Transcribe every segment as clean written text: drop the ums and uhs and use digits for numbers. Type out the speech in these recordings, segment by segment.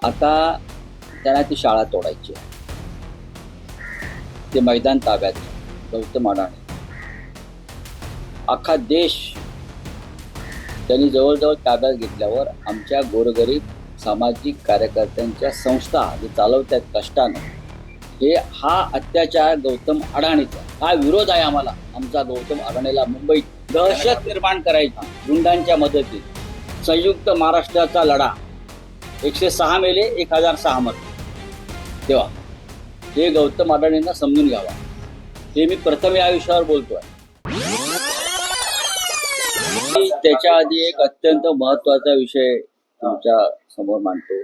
आता त्यांना ती शाळा तोडायची आहे. ते मैदान ताब्यात घ्या. गौतम अडाणी अख्खा देश त्यांनी जवळजवळ ताब्यात घेतल्यावर आमच्या गोरगरीब सामाजिक कार्यकर्त्यांच्या संस्था जे चालवतात कष्टानं, हा अत्याचार गौतम अडाणीचा, हा विरोध आहे आम्हाला. आमचा गौतम अडाणीला मुंबईत दहशत निर्माण करायचा गुंडांच्या मदतीत. संयुक्त महाराष्ट्राचा लढा 106 मेले, 1006 मरले. तेव्हा हे गौतम अडाणींना समजून घ्यावा. हे मी प्रथम या विषयावर बोलतोय. त्याच्या आधी एक अत्यंत महत्वाचा विषय तुमच्या समोर मांडतो.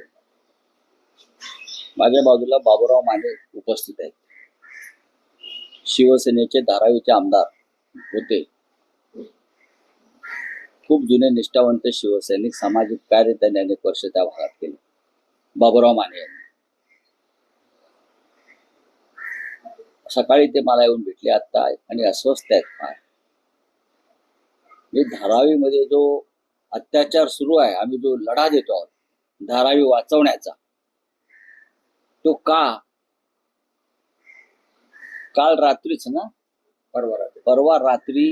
माझ्या बाजूला बाबूराव माने उपस्थित आहेत. शिवसेनेचे धारावीचे आमदार होते. खूप जुने निष्ठावंत शिवसैनिक, सामाजिक कार्य त्यांनी अनेक वर्ष त्या भागात केले. बाबूराव माने यांनी सकाळी ते मला येऊन भेटले आता आणि अस्वस्थ आहेत फार. धारावीमध्ये जो अत्याचार सुरू आहे, आम्ही जो लढा देतो आहोत धारावी वाचवण्याचा, तो का काल रात्रीच ना परवा रात्री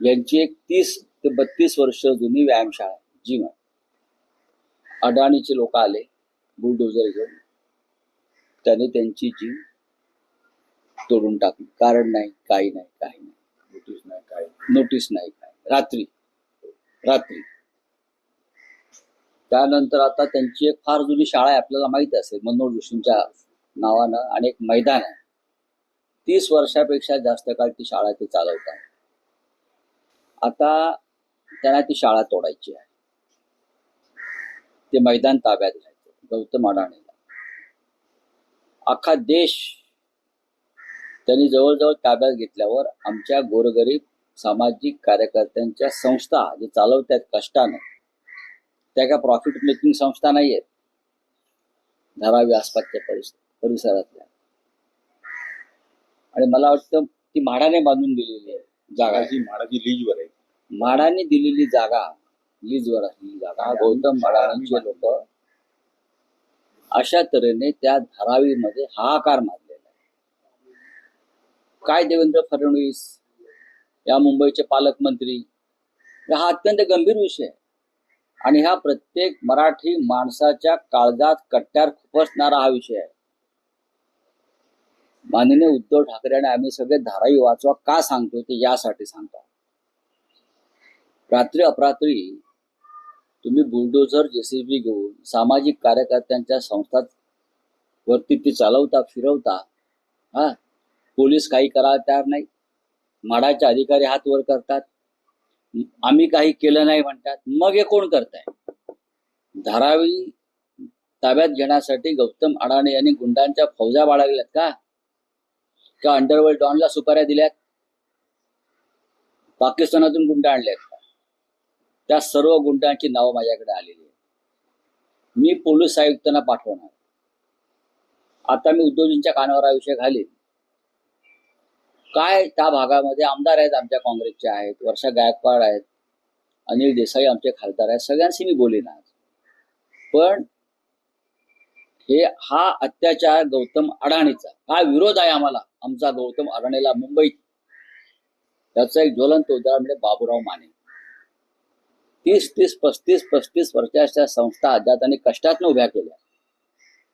यांची एक 30 ते 32 वर्ष जुनी व्यायामशाळा जिम आहे. अडाणीचे लोक आले बुलडोजर घेऊन, त्याने त्यांची जिम तोडून टाकली. कारण नाही, काही नाही, काही नाही, नोटीस नाही काय. रात्री त्यानंतर आता त्यांची एक फार जुनी शाळा आहे, आपल्याला माहित असेल, मनोहर जोशींच्या नावानं, आणि एक मैदान आहे. 30 वर्षापेक्षा जास्त काळ ती शाळा ते चालवतात. आता त्यांना ती शाळा तोडायची आहे. ते मैदान ताब्यात घ्यायचं. गौतम अडाणीला अख्खा देश त्यांनी जवळजवळ ताब्यात घेतल्यावर आमच्या गोरगरीब सामाजिक कार्यकर्त्यांच्या संस्था जे चालवतात कष्टानं, त्या काय प्रॉफिट मेकिंग संस्था नाही आहेत. धारावी आसपासच्या परिसरातल्या, आणि मला वाटतं ती म्हाडाने बांधून दिलेली आहे जागा. म्हाडाची लीजवर आहे. म्हाडाने दिलेली जागा, लीजवर असलेली जागा. गौतम अडाणीचे लोक अशा तऱ्हेने त्या धारावीमध्ये हाहाकार माजलेला आहे. काय देवेंद्र फडणवीस या मुंबईचे पालकमंत्री, हा अत्यंत गंभीर विषय आहे. आणि हा प्रत्येक मराठी माणसाच्या काळजात कट्ट्यार खुपसणारा हा विषय आहे. माननीय उद्धव ठाकरेंना आम्ही सगळे धारावी वाचवा का सांगतो, ते यासाठी सांगतो. रात्री अपरात्री तुम्ही बुलडोझर, जेसीबी घेऊन सामाजिक कार्यकर्त्यांच्या संस्था वरती ती चालवता, फिरवता. पोलीस काही करायला तयार नाही. म्हाडाचे अधिकारी हात वर करतात, आम्ही काही केलं नाही म्हणतात. मग हे कोण करताय? धारावी ताब्यात घेण्यासाठी गौतम अडाणी यांनी गुंडांच्या फौजा बाळगल्यात का अंडरवर्ल्ड डॉनला सुपाऱ्या दिल्यात? पाकिस्तानातून गुंड आणल्यात का? त्या सर्व गुंडांची नावं माझ्याकडे आलेली आहेत. मी पोलीस आयुक्तांना पाठवणार. आता मी उद्धवजींच्या कानावर हा विषय घालीन. काय त्या भागामध्ये आमदार आहेत, आमच्या काँग्रेसचे आहेत, वर्षा गायकवाड आहेत, अनिल देसाई आमचे खासदार आहेत, सगळ्यांशी मी बोलेन आज. पण हा अत्याचार गौतम अडाणीचा, हा विरोध आहे आम्हाला. आमचा गौतम अडाणीला मुंबईत, त्याचं एक ज्वलंत उदाहरण म्हणजे बाबूराव माने. 35 वर्षाच्या संस्था ज्या त्यांनी कष्टातनं उभ्या केल्या,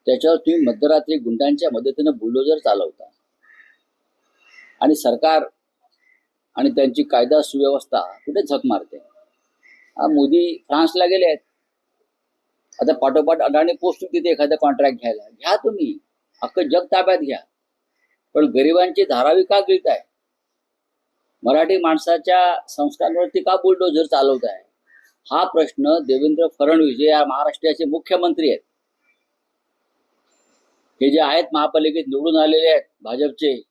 त्याच्यावर तुम्ही मध्यरात्री गुंडांच्या मदतीनं बुलडोजर चालवता. आणि सरकार आणि त्यांची कायदा सुव्यवस्था कुठे झक मारते. मोदी फ्रान्सला गेले आहेत. आता पाठोपाठ अडाणी पोस्ट तिथे एखादा कॉन्ट्रॅक्ट घ्या तुम्ही, अख्खं जग ताब्यात घ्या. पण गरिबांची धारावी का गिळताय? मराठी माणसाच्या संस्थांवरती का बुलडोझर चालवत आहे? हा प्रश्न देवेंद्र फडणवीस जे या महाराष्ट्राचे मुख्यमंत्री आहेत, हे जे आहेत महापालिकेत निवडून आलेले आहेत भाजपचे,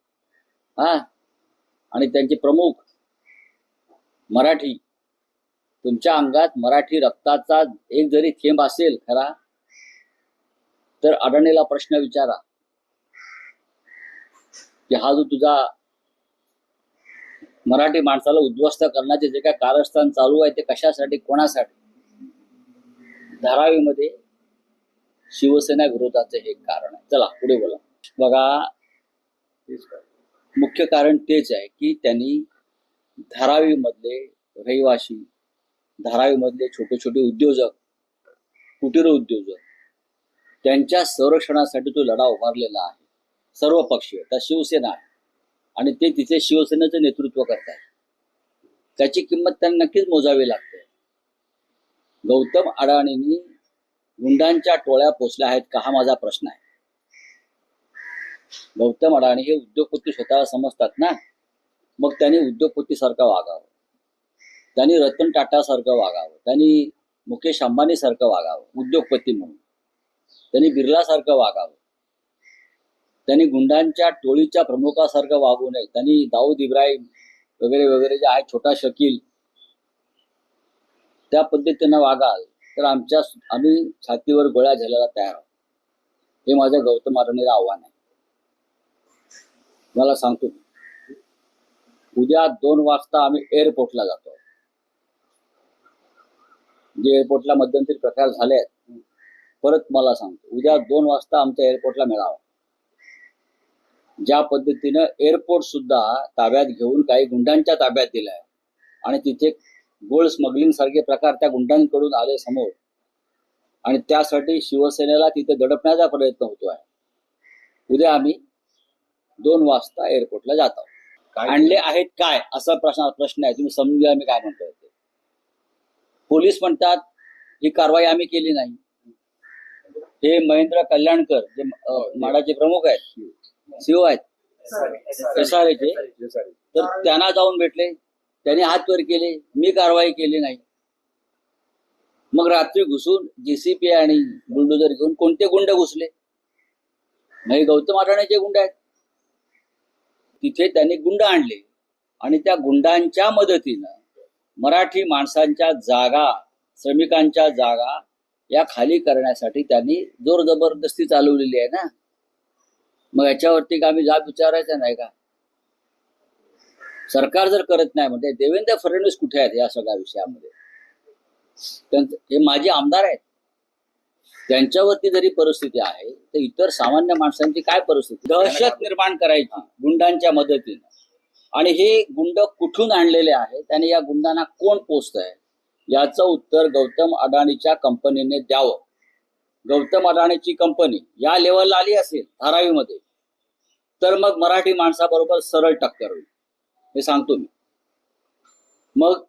आणि त्यांचे प्रमुख मराठी, तुमच्या अंगात मराठी रक्ताचा एक जरी थेंब असेल खरा, तर अडाणीला प्रश्न विचारा की हा जो तुझा मराठी माणसाला उद्ध्वस्त करण्याचे जे काय कारस्थान चालू आहे ते कशासाठी, कोणासाठी? धारावीमध्ये शिवसेना विरोधाचं हे कारण आहे. चला पुढे बोला. बघा, मुख्य कारण तेच आहे की त्यांनी धारावीमधले रहिवासी, धारावीमधले छोटे छोटे उद्योजक, कुटीर उद्योजक, त्यांच्या संरक्षणासाठी तो लढा उभारलेला आहे. सर्व पक्षीय, त्या शिवसेना आहे आणि ते तिथे शिवसेनेचं नेतृत्व करतात. त्याची किंमत त्यांना नक्कीच मोजावी लागते. गौतम अडाणींनी गुंडांच्या टोळ्या पोचल्या आहेत का, हा माझा प्रश्न आहे. गौतम अडाणी हे उद्योगपती स्वतःला समजतात ना, मग त्यांनी उद्योगपती सारखं वागावं, त्यांनी रतन टाटा सारखं वागावं, त्यांनी मुकेश अंबानी सारखं वागावं उद्योगपती म्हणून, त्यांनी बिर्ला सारखं वागावं, त्यांनी गुंडांच्या टोळीच्या प्रमुखासारखं वागू नये, त्यांनी दाऊद इब्राहिम वगैरे वगैरे जे आहे, छोटा शकील, त्या पद्धतीनं वागाल तर आम्ही छातीवर गोळ्या झेलायला तयार आहोत. हे माझ्या गौतम अडाणीला आव्हान आहे. मला सांगतो, उद्या 2 वाजता आम्ही एअरपोर्टला जातो. जे एअरपोर्टला मध्यंतरी प्रकार झाले आहेत, परत मला सांगतो, उद्या 2 वाजता आमच्या एअरपोर्टला मिळावा. ज्या पद्धतीनं एअरपोर्ट सुद्धा ताब्यात घेऊन काही गुंडांच्या ताब्यात दिलाय आणि तिथे गोल्ड स्मगलिंग सारखे प्रकार त्या गुंडांकडून आले समोर आणि त्यासाठी शिवसेनेला तिथे दडपण्याचा प्रयत्न होतो आहे. उद्या आम्ही 2 वाजता एअरपोर्टला जात आहोत. आणले आहेत काय असा प्रश्न आहे. तुम्ही समजून घ्या मी काय म्हणतोय ते. पोलीस म्हणतात ही कारवाई आम्ही केली नाही. हे महेंद्र कल्याणकर जे माडाचे प्रमुख आहेत, सीओ आहेत SRAचे, तर त्यांना जाऊन भेटले, त्यांनी हात वर केले, मी कारवाई केली नाही. मग रात्री घुसून JCP आणि बुलडोजर घेऊन कोणते गुंड घुसले? नाही, गौतम अडाणीचे गुंड आहेत. तिथे त्यांनी गुंड आणले आणि त्या गुंडांच्या मदतीनं मराठी माणसांच्या जागा, श्रमिकांच्या जागा या खाली करण्यासाठी त्यांनी जोर जबरदस्ती चालवलेली आहे ना. मग याच्यावरती का आम्ही जाब विचारायचा नाही का? सरकार जर करत नाही म्हणजे देवेंद्र फडणवीस कुठे आहेत या सगळ्या विषयामध्ये? हे माझे आमदार आहेत, त्यांच्यावरती जरी परिस्थिती आहे तर इतर सामान्य माणसांची काय परिस्थिती? दहशत निर्माण करायची गुंडांच्या मदतीनं. आणि हे गुंड कुठून आणलेले आहेत आणि या गुंडांना कोण पोचतंय याचं उत्तर गौतम अडाणीच्या कंपनीने द्यावं. गौतम अडाणीची कंपनी या लेवलला आली असेल धारावीमध्ये तर मग मराठी माणसाबरोबर सरळ टक्कर होईल, हे सांगतो मी. मग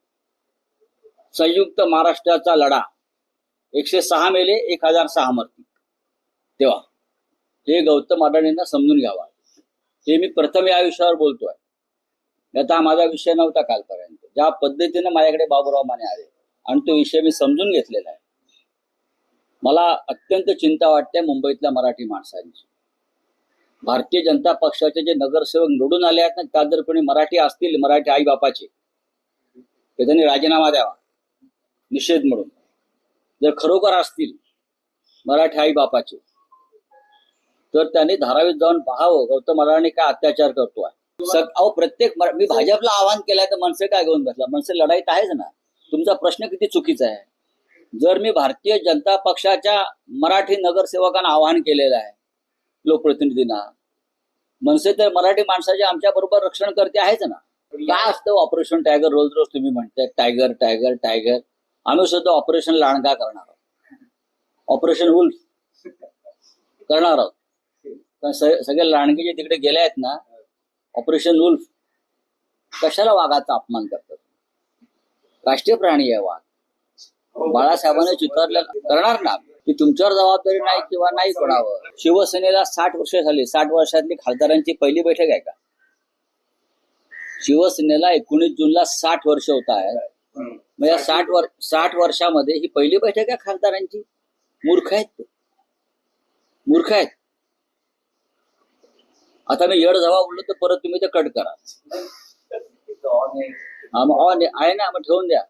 संयुक्त महाराष्ट्राचा लढा 106 मेले, 1006 मरतील. तेव्हा हे गौतम अडाणींना समजून घ्यावा. हे मी प्रथम या विषयावर बोलतोय. आता माझा विषय नव्हता कालपर्यंत. ज्या पद्धतीनं माझ्याकडे बाबूराव माने आले आणि तो विषय मी समजून घेतलेला आहे. मला अत्यंत चिंता वाटते मुंबईतल्या मराठी माणसांची. भारतीय जनता पक्षाचे जे नगरसेवक निवडून आले आहेत ना, त्यात जर कोणी मराठी असतील, मराठी आई बापाचे, तर त्यांनी राजीनामा द्यावा निषेध म्हणून. जर खरोखर असतील मराठी आई बापाचे तर त्यांनी धारावीत जाऊन पाहावं गौतम अडाणी काय अत्याचार करतोय. प्रत्येक मी भाजपला आवाहन केलंय तर मनसे काय घेऊन बसला? मनसे लढाईत आहेच ना. तुमचा प्रश्न किती चुकीचा आहे. जर मी भारतीय जनता पक्षाच्या मराठी नगरसेवकांना आवाहन केलेलं आहे, लोकप्रतिनिधींना, मनसे तर मराठी माणसाचे आमच्या बरोबर रक्षण करते आहेच ना. काय असतं ऑपरेशन टायगर? रोज रोज तुम्ही म्हणताय टायगर टायगर टायगर. आम्ही सुद्धा ऑपरेशन लांडगा करणार आहोत, ऑपरेशन वुल्फ करणार आहोत. सगळे लांडगे जे तिकडे गेले आहेत ना, ऑपरेशन वुल्फ, कशाला वाघाचा अपमान करतात? राष्ट्रीय प्राणी आहे वाघ. बाळासाहेबांनी चितारलेला करणार ना. की तुमच्यावर जबाबदारी नाही किंवा नाही कोणावर. शिवसेनेला 60 वर्ष झाली. 60 वर्षातली खासदारांची पहिली बैठक आहे का? शिवसेनेला 19 जूनला 60 वर्ष होत आहेत. मग या 60 वर्षामध्ये ही पहिली बैठक आहे खासदारांची? मूर्ख आहेत ते, मूर्ख आहेत. आता मी येड जबाब बोललो तर परत तुम्ही ते कट करा. आहे ना, मग ठेवून द्या.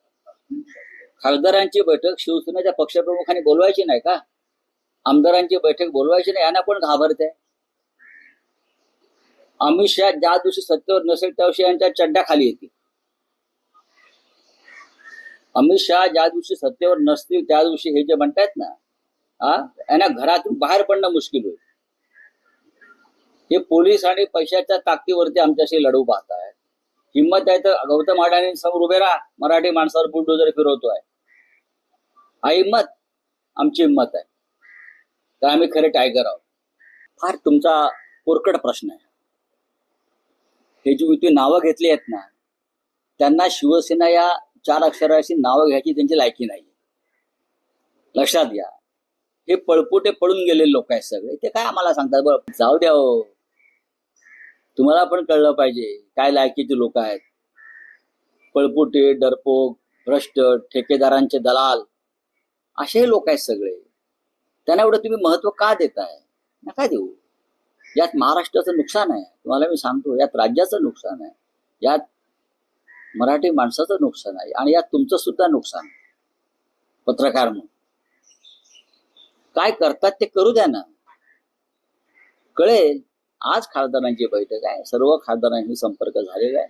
खासदारांची बैठक शिवसेनेच्या पक्षप्रमुखांनी बोलवायची नाही का? आमदारांची बैठक बोलवायची नाही, यांना पण घाबरते. अमित शहा ज्या दिवशी सत्तेवर नसेल त्या दिवशी यांच्या चड्ड्या खाली येतील. अमित शहा ज्या दिवशी सत्तेवर नसतील त्या दिवशी हे जे म्हणतायत ना, यांना घरातून बाहेर पडणं मुश्किल होईल. हे पोलीस आणि पैशाच्या ताकदीवरती आमच्याशी लढू पाहताय. हिंमत आहे तर गौतम अडाणी समोर उभे राहा, मराठी माणसावर बुलडोजर फिरवतोय. हा हिंमत, आमची हिंमत आहे, तर आम्ही खरे टायगर आहोत. फार तुमचा कोरकट प्रश्न आहे. हे जी तुम्ही नावं घेतली आहेत ना, त्यांना शिवसेना या 4 अक्षराची नावं घ्यायची त्यांची लायकी नाही. लक्षात घ्या. हे पळपुटे पळून गेलेले लोक आहेत सगळे. ते काय आम्हाला सांगतात? बरं जाऊ द्या हो, तुम्हाला पण कळलं पाहिजे काय लायकीचे लोक आहेत. पळपुटे, डरपोक, भ्रष्ट, ठेकेदारांचे दलाल, असे लोक आहेत सगळे. त्यांना एवढं तुम्ही महत्व का देताय? नका देऊ. यात महाराष्ट्राचं नुकसान आहे, तुम्हाला मी सांगतो. यात राज्याचं नुकसान आहे, यात मराठी माणसाचं नुकसान आहे, आणि यात तुमचं सुद्धा नुकसान. पत्रकार म्हणून काय करतात ते करू द्या ना, कळेल. आज खासदारांची बैठक आहे, सर्व खासदारांशी संपर्क झालेला आहे.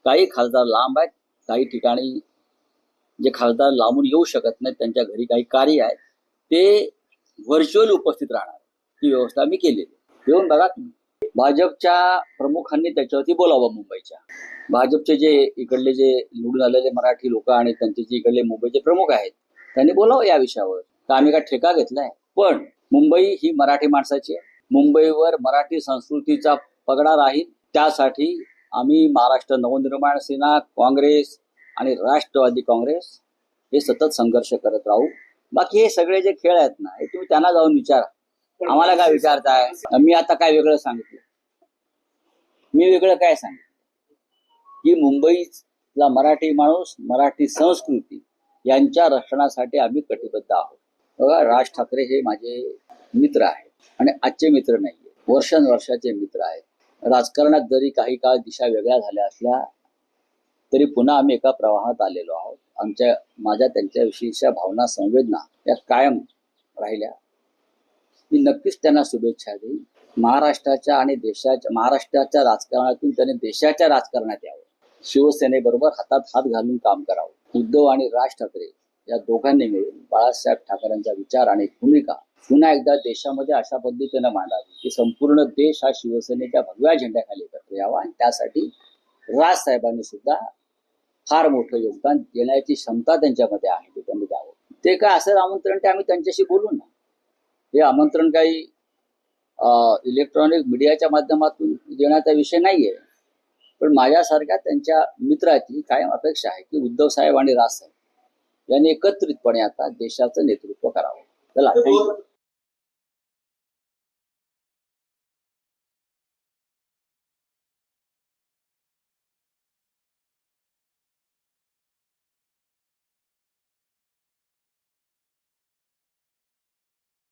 काही खासदार लांब आहेत, काही ठिकाणी जे खासदार लांबून येऊ शकत नाहीत, त्यांच्या घरी काही कार्य आहेत, ते व्हर्च्युअल उपस्थित राहणार. ती व्यवस्था मी केलेली. येऊन बघा तुम्ही. भाजपच्या प्रमुखांनी त्याच्यावरती बोलावं. मुंबईच्या भाजपचे जे इकडले जे निवडून आलेले मराठी लोक आणि त्यांचे जे इकडले मुंबईचे प्रमुख आहेत, त्यांनी बोलावं या विषयावर. तर आम्ही काय ठेका घेतलाय? पण मुंबई ही मराठी माणसाची आहे. मुंबईवर मराठी संस्कृतीचा पगडा राहील, त्यासाठी आम्ही महाराष्ट्र नवनिर्माण सेना, काँग्रेस आणि राष्ट्रवादी काँग्रेस हे सतत संघर्ष करत राहू. बाकी हे सगळे जे खेळ आहेत ना, हे तुम्ही त्यांना जाऊन विचारा. आम्हाला काय विचारताय? मी आता काय वेगळं सांगितलं? मी वेगळं काय सांगितलं? की मुंबईतला मराठी माणूस, मराठी संस्कृती यांच्या रक्षणासाठी आम्ही कटिबद्ध आहोत. बघा, राज ठाकरे हे माझे मित्र आहेत, आणि आजचे मित्र नाहीये, वर्षानुवर्षाचे मित्र आहेत. राजकारणात जरी काही काळ दिशा वेगळ्या झाल्या असल्या तरी पुन्हा आम्ही एका प्रवाहात आलेलो आहोत. माझ्या त्यांच्याविषयीच्या भावना, संवेदना या कायम राहिल्या. मी नक्कीच त्यांना शुभेच्छा देईन. महाराष्ट्राच्या आणि महाराष्ट्राच्या राजकारणातून त्याने देशाच्या राजकारणात यावं. शिवसेनेबरोबर हातात हात घालून काम करावं. उद्धव आणि राज ठाकरे या दोघांनी मिळून बाळासाहेब ठाकरेंचा विचार आणि भूमिका पुन्हा एकदा देशामध्ये अशा पद्धतीनं मांडावी की संपूर्ण देश हा शिवसेनेच्या भगव्या झेंड्याखाली एकत्र यावा. आणि त्यासाठी राजसाहेबांनी सुद्धा फार मोठं योगदान देण्याची क्षमता त्यांच्यामध्ये आहे, ते त्यांनी द्यावं. ते काय असं आमंत्रण, ते आम्ही त्यांच्याशी बोलू ना. हे आमंत्रण काही इलेक्ट्रॉनिक मीडियाच्या माध्यमातून देण्याचा विषय नाहीये. पण माझ्यासारख्या त्यांच्या मित्राची कायम अपेक्षा आहे की उद्धव साहेब आणि राजसाहेब यांनी एकत्रितपणे आता देशाचं नेतृत्व करावं. चला, थँक्यू.